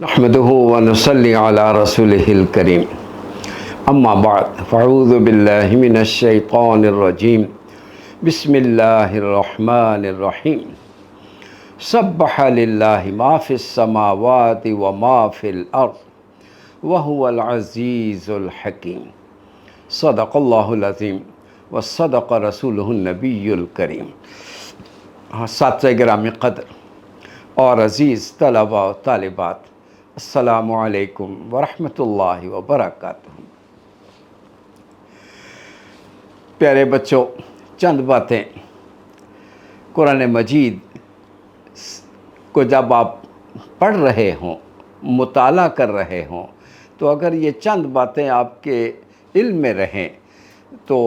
نحمده ونصلي على رسوله الكريم اما بعد فاعوذ بالله من الشيطان الرجيم بسم الله الرحمن الرحيم سبح لله ما في السماوات وما في الارض وهو العزيز الحكيم صدق الله العظيم وصدق رسوله النبي الكريم۔ ساتھ گرامی قدر اور عزیز طلباء و طالبات، السلام علیکم ورحمۃ اللہ وبرکاتہ۔ پیارے بچوں، چند باتیں قرآن مجید کو جب آپ پڑھ رہے ہوں، مطالعہ کر رہے ہوں، تو اگر یہ چند باتیں آپ کے علم میں رہیں تو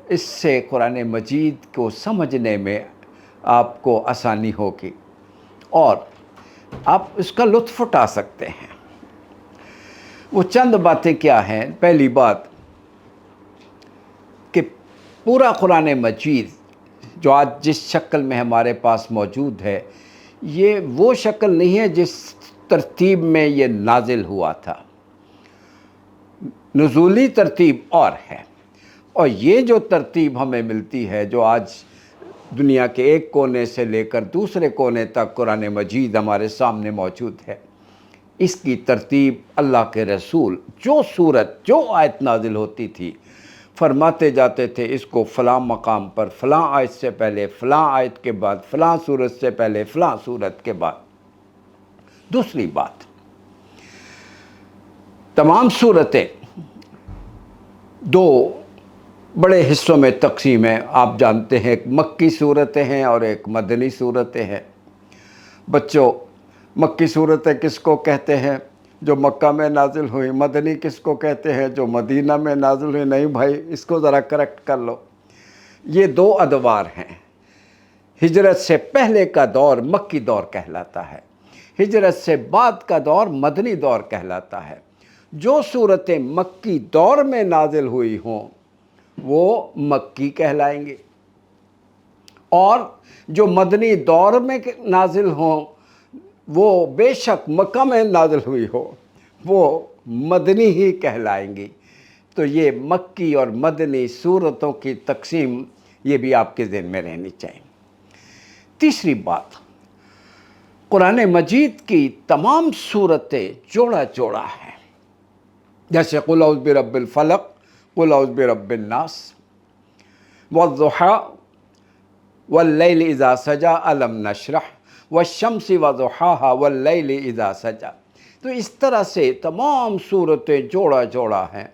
اس سے قرآن مجید کو سمجھنے میں آپ کو آسانی ہوگی اور آپ اس کا لطف اٹھا سکتے ہیں۔ وہ چند باتیں کیا ہیں؟ پہلی بات کہ پورا قرآن مجید جو آج جس شکل میں ہمارے پاس موجود ہے، یہ وہ شکل نہیں ہے جس ترتیب میں یہ نازل ہوا تھا۔ نزولی ترتیب اور ہے، اور یہ جو ترتیب ہمیں ملتی ہے، جو آج دنیا کے ایک کونے سے لے کر دوسرے کونے تک قرآن مجید ہمارے سامنے موجود ہے، اس کی ترتیب اللہ کے رسول جو سورت جو آیت نازل ہوتی تھی فرماتے جاتے تھے اس کو فلاں مقام پر فلاں آیت سے پہلے، فلاں آیت کے بعد، فلاں سورت سے پہلے، فلاں سورت کے بعد۔ دوسری بات، تمام سورتیں دو بڑے حصوں میں تقسیم ہیں۔ آپ جانتے ہیں ایک مکی صورتیں ہیں اور ایک مدنی صورتیں ہیں۔ بچوں، مکی صورتیں کس کو کہتے ہیں؟ جو مکہ میں نازل ہوئی۔ مدنی کس کو کہتے ہیں؟ جو مدینہ میں نازل ہوئی۔ نہیں بھائی، اس کو ذرا کریکٹ کر لو۔ یہ دو ادوار ہیں۔ ہجرت سے پہلے کا دور مکی دور کہلاتا ہے، ہجرت سے بعد کا دور مدنی دور کہلاتا ہے۔ جو صورتیں مکی دور میں نازل ہوئی ہوں وہ مکی کہلائیں گے، اور جو مدنی دور میں نازل ہوں وہ بے شک مکہ میں نازل ہوئی ہو وہ مدنی ہی کہلائیں گی۔ تو یہ مکی اور مدنی صورتوں کی تقسیم یہ بھی آپ کے ذہن میں رہنی چاہیے۔ تیسری بات، قرآن مجید کی تمام صورتیں جوڑا جوڑا ہیں، جیسے قل اعوذ برب الفلق، قل اعوذ برب الناس، والضحیٰ واللیل اذا سجا، الم نشرح، والشمس وضحاها واللیل اذا سجا۔ تو اس طرح سے تمام صورتیں جوڑا جوڑا ہیں۔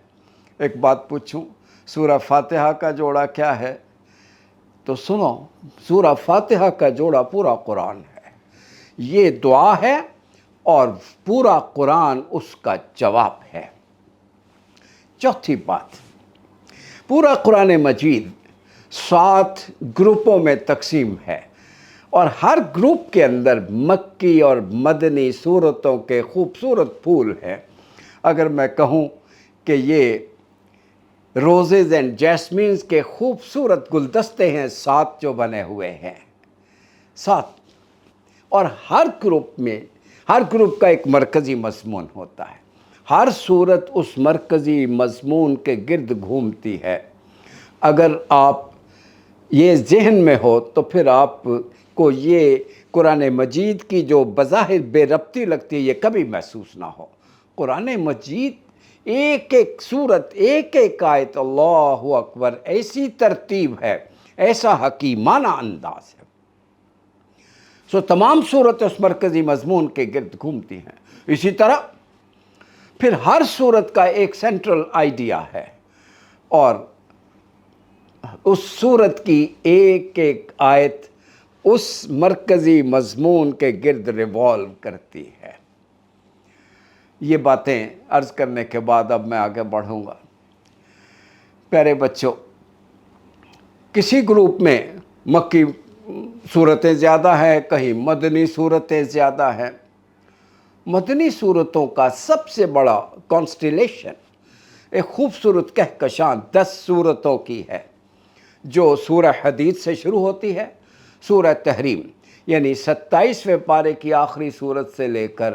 ایک بات پوچھوں، سورہ فاتحہ کا جوڑا کیا ہے؟ تو سنو، سورہ فاتحہ کا جوڑا پورا قرآن ہے۔ یہ دعا ہے اور پورا قرآن اس کا جواب ہے۔ چوتھی بات، پورا قرآن مجید 7 گروپوں میں تقسیم ہے، اور ہر گروپ کے اندر مکی اور مدنی صورتوں کے خوبصورت پھول ہیں۔ اگر میں کہوں کہ یہ روزز اینڈ جیسمینز کے خوبصورت گلدستے ہیں 7 جو بنے ہوئے ہیں، 7، اور ہر گروپ کا ایک مرکزی مضمون ہوتا ہے۔ ہر صورت اس مرکزی مضمون کے گرد گھومتی ہے۔ اگر آپ یہ ذہن میں ہو تو پھر آپ کو یہ قرآن مجید کی جو بظاہر بے ربطی لگتی ہے یہ کبھی محسوس نہ ہو۔ قرآن مجید ایک ایک صورت، ایک ایک آیت، اللہ اکبر، ایسی ترتیب ہے، ایسا حکیمانہ انداز ہے۔ تمام صورتیں اس مرکزی مضمون کے گرد گھومتی ہیں۔ اسی طرح پھر ہر صورت کا ایک سینٹرل آئیڈیا ہے، اور اس صورت کی ایک ایک آیت اس مرکزی مضمون کے گرد ریوالو کرتی ہے۔ یہ باتیں عرض کرنے کے بعد اب میں آگے بڑھوں گا۔ پیارے بچوں، کسی گروپ میں مکی صورتیں زیادہ ہیں، کہیں مدنی صورتیں زیادہ ہیں۔ مدنی صورتوں کا سب سے بڑا کانسٹیلیشن ایک خوبصورت کہکشان 10 صورتوں کی ہے، جو سورہ حدید سے شروع ہوتی ہے، سورہ تحریم یعنی 27ویں پارے کی آخری صورت سے لے کر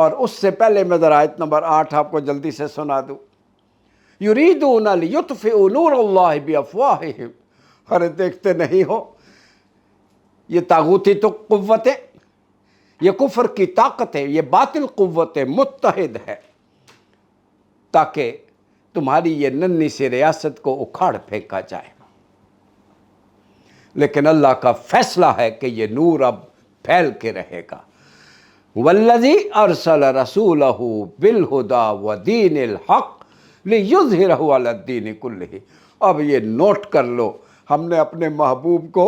اور اس سے پہلے میں ذرا آیت نمبر 8 آپ کو جلدی سے سنا دوں. یریدون لیطفئوا نور اللہ بافواہہم. ارے دیکھتے نہیں ہو یہ طاغوتی تو قوتیں، یہ کفر کی طاقتیں، یہ باطل قوتیں متحد ہے تاکہ تمہاری یہ ننھی سی ریاست کو اکھاڑ پھینکا جائے. لیکن اللہ کا فیصلہ ہے کہ یہ نور اب پھیل کے رہے گا. والذی ارسل رسولہ بالہدی ودین الحق لیظہرہ علی الدین کلہ. اب یہ نوٹ کر لو، ہم نے اپنے محبوب کو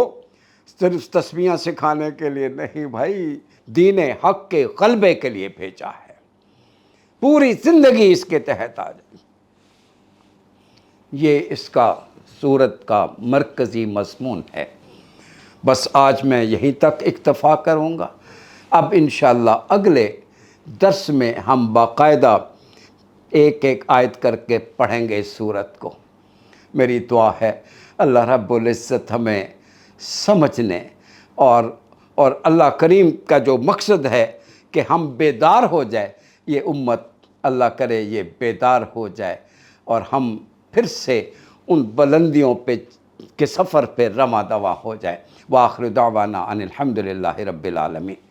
صرف تسبیحاں سکھانے کے لیے نہیں بھائی، دین حق کے غلبے کے لیے بھیجا ہے. پوری زندگی اس کے تحت آ جائے. یہ اس کا سورت کا مرکزی مضمون ہے. بس آج میں یہیں تک اکتفا کروں گا. اب انشاءاللہ اگلے درس میں ہم باقاعدہ ایک ایک آیت کر کے پڑھیں گے اس سورت کو. میری دعا ہے اللہ رب العزت ہمیں سمجھنے اور اللہ کریم کا جو مقصد ہے کہ ہم بیدار ہو جائے، یہ امت اللہ کرے یہ بیدار ہو جائے اور ہم پھر سے ان بلندیوں پہ کے سفر پہ رواں دواں ہو جائے. وآخر دعوانا ان الحمد للہ رب العالمین.